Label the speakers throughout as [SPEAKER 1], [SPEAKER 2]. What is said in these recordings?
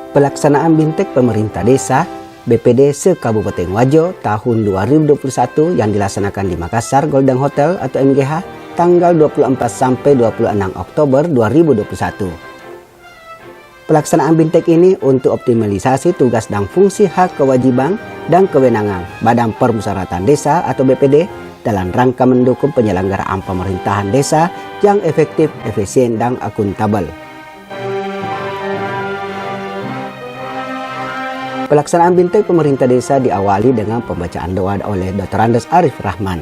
[SPEAKER 1] Pelaksanaan Bintek Pemerintah Desa BPD se-Kabupaten Wajo tahun 2021 yang dilaksanakan di Makassar Golden Hotel atau MGH tanggal 24 sampai 26 Oktober 2021. Pelaksanaan Bintek ini untuk optimalisasi tugas dan fungsi hak kewajiban dan kewenangan Badan Permusyawaratan Desa atau BPD dalam rangka mendukung penyelenggaraan pemerintahan desa yang efektif, efisien, dan akuntabel. Pelaksanaan Bintek Pemerintah Desa diawali dengan pembacaan doa oleh Dr. Andes Arif Rahman.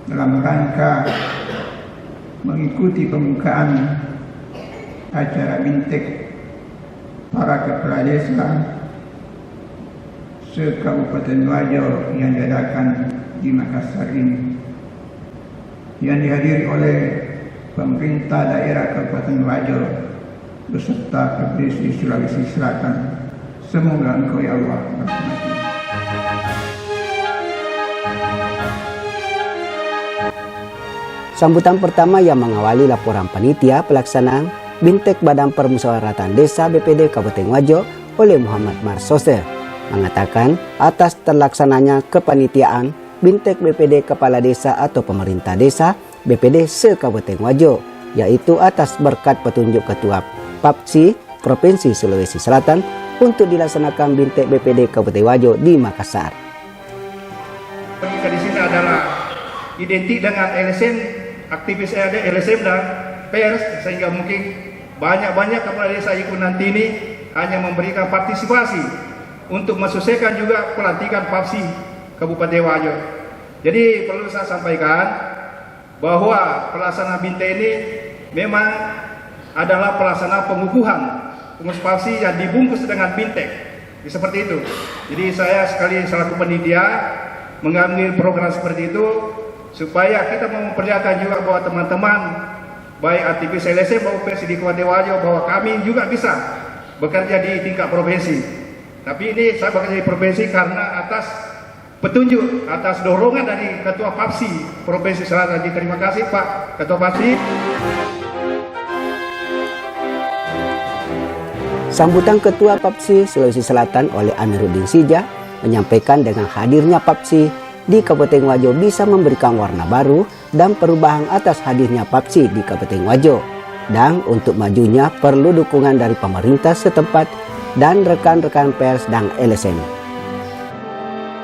[SPEAKER 2] Dalam rangka mengikuti pembukaan acara Bintek para kepala desa se-Kabupaten Wajo yang diadakan di Makassar ini, yang dihadiri oleh pemerintah daerah Kabupaten Wajo beserta Provinsi Sulawesi Selatan. Semoga Engkau ya Allah merahmati.
[SPEAKER 1] Sambutan pertama yang mengawali laporan panitia pelaksanaan Bintek Badan Permusyawaratan Desa BPD Kabupaten Wajo oleh Muhammad Marsose mengatakan atas terlaksananya kepanitiaan Bintek BPD Kepala Desa atau Pemerintah Desa BPD se-Kabupaten Wajo, yaitu atas berkat petunjuk Ketua PAPSI Provinsi Sulawesi Selatan untuk dilaksanakan Bintek BPD Kabupaten Wajo di Makassar.
[SPEAKER 3] Kita di sini adalah identik dengan LSM, aktivis LSM dan pers, sehingga mungkin banyak kepala desa ikut nanti ini hanya memberikan partisipasi untuk mensukseskan juga pelantikan PAPSI Kabupaten Wajo. Jadi perlu saya sampaikan bahwa pelaksanaan Bintek ini memang adalah pelaksanaan pengukuhan pengurus PAPSI yang dibungkus dengan Bintek. Seperti itu. Jadi saya sekali selaku panitia mengambil program seperti itu supaya kita memperlihatkan juga bahwa teman-teman baik aktivis LSM maupun PSI di Kabupaten Wajo bahwa kami juga bisa bekerja di tingkat provinsi. Tapi ini saya bekerja di provinsi karena atas petunjuk, atas dorongan dari Ketua PAPSI Provinsi Selatan. Terima kasih Pak Ketua PAPSI.
[SPEAKER 1] Sambutan Ketua PAPSI Sulawesi Selatan oleh Amiruddin Sija menyampaikan dengan hadirnya PAPSI di Kabupaten Wajo bisa memberikan warna baru dan perubahan atas hadirnya PAPSI di Kabupaten Wajo. Dan untuk majunya perlu dukungan dari pemerintah setempat dan rekan-rekan pers dan LSM.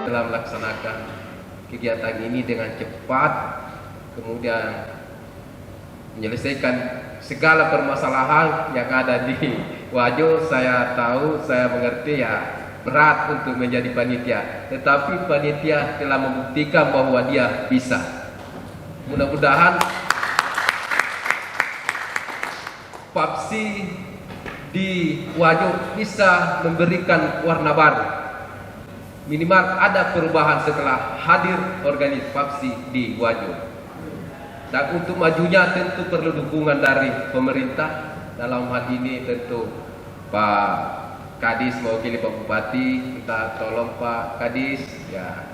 [SPEAKER 4] Dalam melaksanakan kegiatan ini dengan cepat, kemudian menyelesaikan segala permasalahan yang ada di Wajo. Saya tahu, saya mengerti ya berat untuk menjadi panitia, tetapi panitia telah membuktikan bahwa dia bisa. Mudah-mudahan PAPSI di Wajo bisa memberikan warna baru. Minimal ada perubahan setelah hadir organisasi PAPSI di Wajo. Dan untuk majunya tentu perlu dukungan dari pemerintah. Dalam hal ini tentu Pak Kadis mewakili Pak Bupati, kita tolong Pak Kadis ya,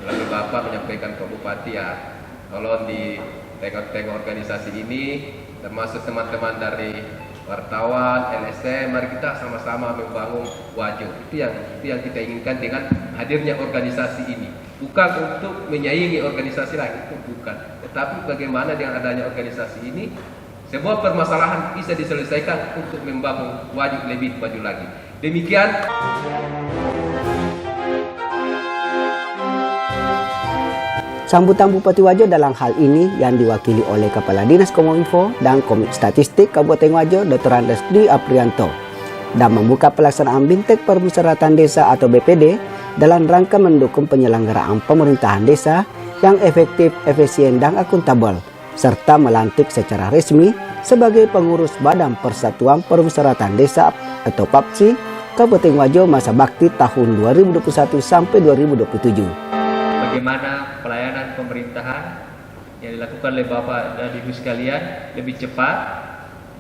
[SPEAKER 4] lalu Bapak menyampaikan ke Bupati ya, tolong di tengok-tengok organisasi ini, termasuk teman-teman dari wartawan, LSM, mari kita sama-sama membangun Wajo. Itu yang kita inginkan dengan hadirnya organisasi ini. Bukan untuk menyaingi organisasi lain, itu bukan. Tetapi bagaimana dengan adanya organisasi ini, sebuah permasalahan bisa diselesaikan untuk membangun Wajo lebih maju lagi. Demikian.
[SPEAKER 1] Sambutan Bupati Wajo dalam hal ini yang diwakili oleh Kepala Dinas Kominfo dan Komite Statistik Kabupaten Wajo Dr. Andes Dwi Aprianto, dan membuka pelaksanaan Bintek Permusyawaratan Desa atau BPD dalam rangka mendukung penyelenggaraan pemerintahan desa yang efektif, efisien, dan akuntabel, serta melantik secara resmi sebagai pengurus Badan Persatuan Permusyawaratan Desa atau PAPSI Kabupaten Wajo masa bakti tahun 2021 sampai 2027.
[SPEAKER 5] Bagaimana pelayanan pemerintahan yang dilakukan oleh Bapak dan Ibu sekalian lebih cepat,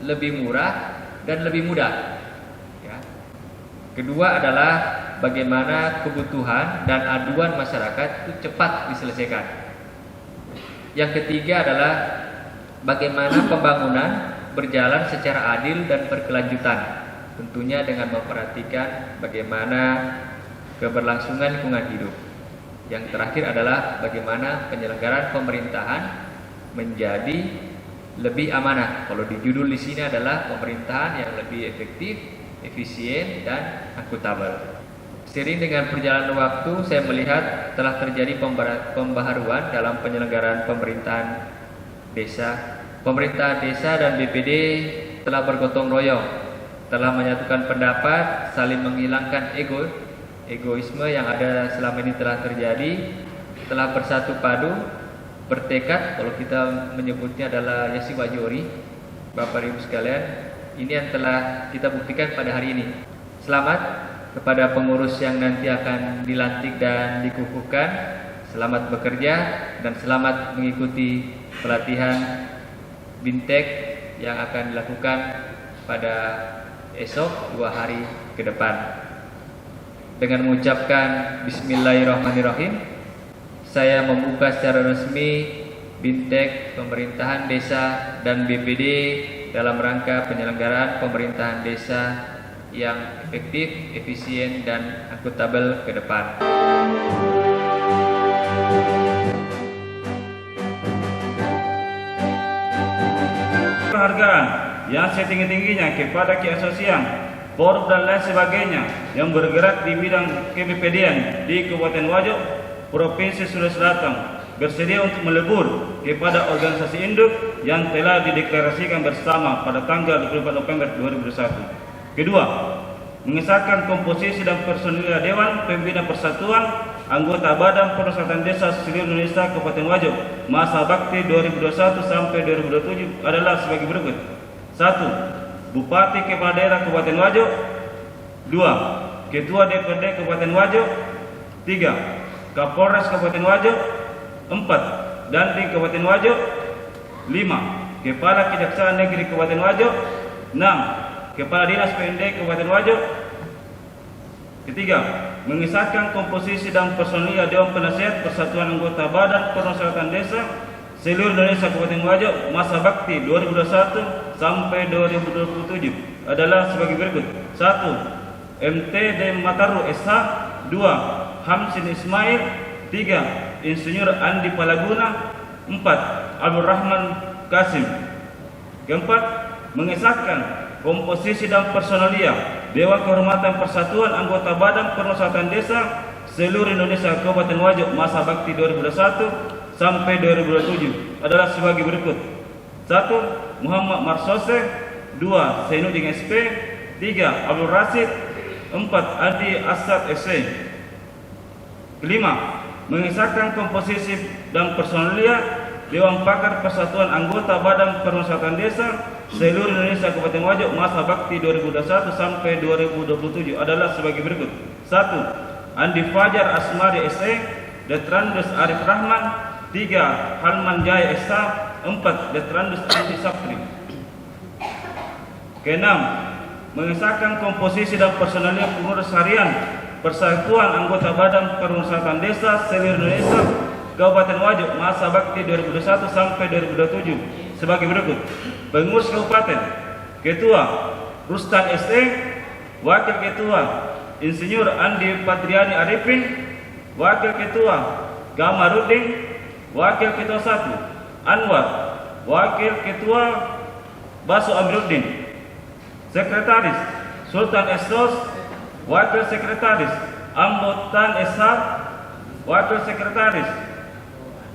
[SPEAKER 5] lebih murah, dan lebih mudah. Ya. Kedua adalah bagaimana kebutuhan dan aduan masyarakat itu cepat diselesaikan. Yang ketiga adalah bagaimana pembangunan berjalan secara adil dan berkelanjutan. tentunya dengan memperhatikan bagaimana keberlangsungan lingkungan hidup. Yang terakhir adalah bagaimana penyelenggaraan pemerintahan menjadi lebih amanah. Kalau di judul di sini adalah pemerintahan yang lebih efektif, efisien, dan akuntabel. Seiring dengan perjalanan waktu, saya melihat telah terjadi pembaharuan dalam penyelenggaraan pemerintahan desa. Pemerintahan desa dan BPD telah bergotong royong, telah menyatukan pendapat, saling menghilangkan egoisme yang ada selama ini telah terjadi, telah bersatu padu, bertekad, kalau kita menyebutnya adalah Yasi Wajori. Bapak Ibu sekalian, ini yang telah kita buktikan pada hari ini. Selamat kepada pengurus yang nanti akan dilantik dan dikukuhkan. Selamat bekerja dan selamat mengikuti pelatihan Bintek yang akan dilakukan pada esok 2 hari ke depan. Dengan mengucapkan Bismillahirrahmanirrahim, saya membuka secara resmi Bintek Pemerintahan Desa dan BPD dalam rangka penyelenggaraan pemerintahan desa yang efektif, efisien, dan akuntabel ke depan.
[SPEAKER 6] Penghargaan yang setinggi-tingginya kepada Ki Asosian, Forum dan lain sebagainya yang bergerak di bidang KBPD-an di Kabupaten Wajo, Provinsi Sulawesi Selatan, bersedia untuk melebur kepada organisasi induk yang telah dideklarasikan bersama pada tanggal 24 November 2021. Kedua, mengesahkan komposisi dan personil Dewan Pembina Persatuan anggota Badan Perusahaan Desa seluruh Indonesia Kabupaten Wajo masa bakti 2021 sampai 2027 adalah sebagai berikut. 1. Bupati Kepala Daerah Kabupaten Wajo. 2. Ketua DPRD Kabupaten Wajo. 3. Kapolres Kabupaten Wajo. 4. Dandim Kabupaten Wajo. 5. Kepala Kejaksaan Negeri Kabupaten Wajo. 6. Kepala Dinas PND Kabupaten Wajo. Ketiga, mengesahkan komposisi dan personil Dewan Penasihat Persatuan Anggota Badan Permusyawaratan Desa seluruh Indonesia Kabupaten Wajo masa bakti 2021 sampai 2027 adalah sebagai berikut. 1. MT D. Mataru SH. 2. Hamsin Ismail. 3. Insinyur Andi Palaguna. 4. Abdul Rahman Kasim. Keempat, mengesahkan komposisi dan personalia Dewan Kehormatan Persatuan Anggota Badan Permusyawaratan Desa seluruh Indonesia Kabupaten Wajo masa bakti 2021 sampai 2027 adalah sebagai berikut. 1. Muhammad Marsose. 2. Zainuddin SP. 3. Abdul Rasid. 4. Adi Asad SC. Kelima, mengesahkan komposisi dan personalia Dewan Pakar Persatuan Anggota Badan Permusyawaratan Desa seluruh Indonesia Kabupaten Wajo masa bakti 2021 sampai 2027 adalah sebagai berikut. 1. Andi Fajar Asmari SE. Letrandus Arif Rahman. 3. Halman Jaya SH. 4. Letrandus Andi Sapri. Keenam, mengesahkan komposisi dan personalia pengurus harian Persatuan Anggota Badan Permusyawaratan Desa seluruh Indonesia Kabupaten Wajo masa bakti 2021 sampai 2027 sebagai berikut. Pengurus Kabupaten: Ketua Rustan SE. Wakil Ketua Insinyur Andi Patriani Arifin. Wakil Ketua Gamarudin. Wakil Ketua 1 Anwar. Wakil Ketua Basu Amiruddin. Sekretaris Sultan Estos. Wakil Sekretaris Ambotan SH. Wakil Sekretaris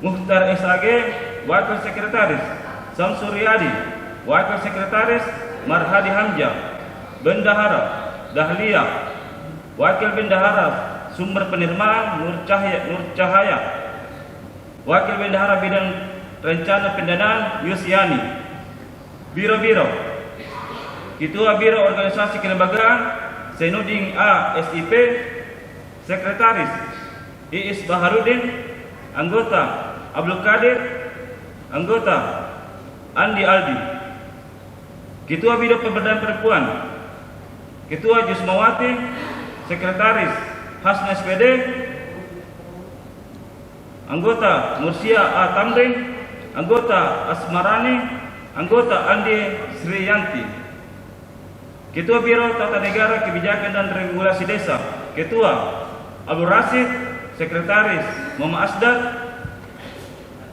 [SPEAKER 6] Muhtar SAG. Wakil Sekretaris Samsuryadi. Wakil Sekretaris Marhadi Hamzah. Bendahara Dahlia. Wakil Bendahara Sumber Penerimaan Nur Cahaya. Wakil Bendahara Bidang Rencana Pendanaan Yusiani. Biro-biro: Ketua Biro Organisasi Kelembagaan Zainuddin A. SIP. Sekretaris Iis Baharudin. Anggota Abdul Qadir. Anggota Andi Aldi. Ketua Bidang Pemberdayaan Perempuan Ketua Jusmawati. Sekretaris Hasna SPD. Anggota Mursia A. Tamrin. Anggota Asmarani. Anggota Andi Sriyanti. Ketua Biro Tata Negara Kebijakan dan Regulasi Desa, Ketua Abdul Rasid, Sekretaris Muhammad Asdad,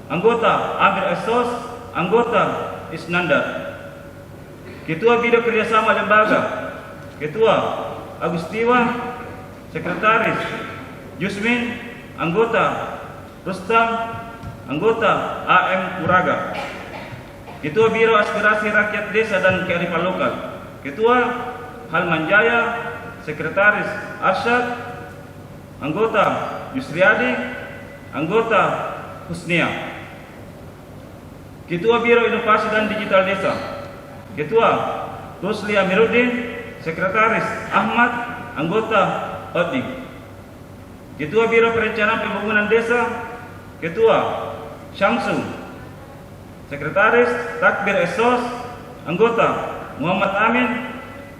[SPEAKER 6] Anggota Amir Esos, Anggota Isnandar. Ketua Bidang Kerjasama Lembaga, Ketua Agustiwa, Sekretaris Yusmin, Anggota Rustam, Anggota AM Puraga. Ketua Biro Aspirasi Rakyat Desa dan Kearifan Lokal, Ketua Halman Jaya, Sekretaris Arsyad, Anggota Yusriadi, Anggota Husnia. Ketua Biro Inovasi dan Digital Desa, Ketua Rusli Amiruddin, Sekretaris Ahmad, Anggota ODI. Ketua Biro Perencanaan Pembangunan Desa, Ketua Syamsu, Sekretaris Takbir Esos, Anggota Muhammad Amin,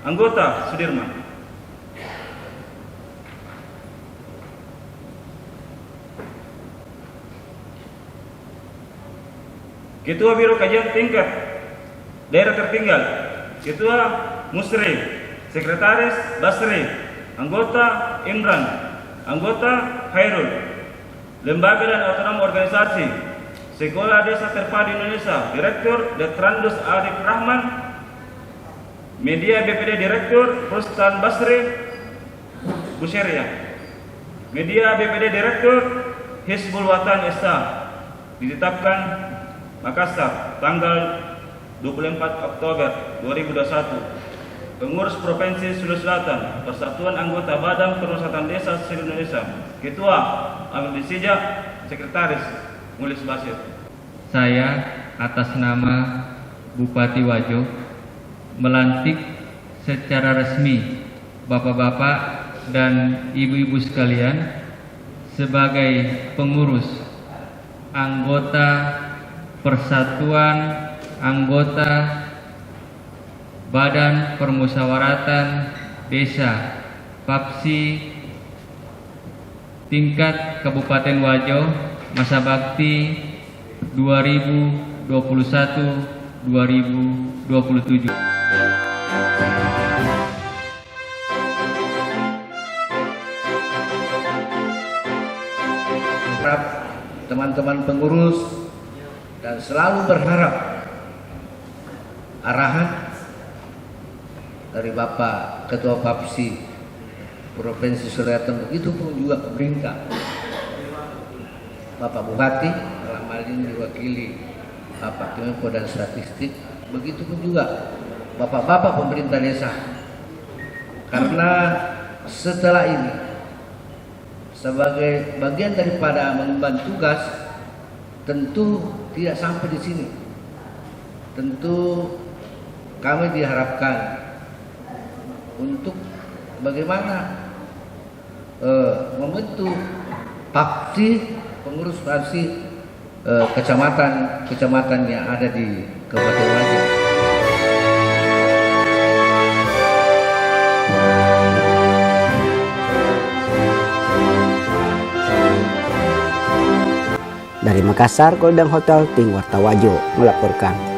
[SPEAKER 6] Anggota Sudirman. Ketua Biro Kajian Tingkat Daerah Tertinggal, Ketua Musri, Sekretaris Basri, Anggota Imran, Anggota Khairul. Lembaga dan Otonom Organisasi Sekolah Desa Terpadu Indonesia, Direktur Detrandus Arif Rahman. Media BPD Direktur Rustan Basri Busyariah. Media BPD Direktur Hizbul Watan SA, ditetapkan Makassar tanggal 24 Oktober 2021. Pengurus Provinsi Sulawesi Selatan, Persatuan Anggota Badan Permusatan Desa seluruh Indonesia, Ketua Amin Disijak, Sekretaris Mulis Basir.
[SPEAKER 5] Saya atas nama Bupati Wajo melantik secara resmi Bapak-bapak dan Ibu-ibu sekalian sebagai pengurus anggota Persatuan Anggota Badan Permusyawaratan Desa PAPSI tingkat Kabupaten Wajo masa bakti 2021-2027.
[SPEAKER 7] Teman-teman pengurus dan selalu berharap arahan dari Bapak Ketua PAPSI Provinsi Sulawesi Selatan, begitu pun juga pemerintah, Bapak Bupati dalam hal ini diwakili Bapak Kemenko dan Statistik, begitu pun juga Bapak-bapak pemerintah desa. Karena setelah ini sebagai bagian daripada mengemban tugas, tentu tidak sampai di sini. Tentu kami diharapkan untuk bagaimana membentuk PAPSI, pengurus PAPSI kecamatan yang ada di Kabupaten Wajo.
[SPEAKER 1] Dari Makassar, Golden Hotel Ting Warta Wajo melaporkan.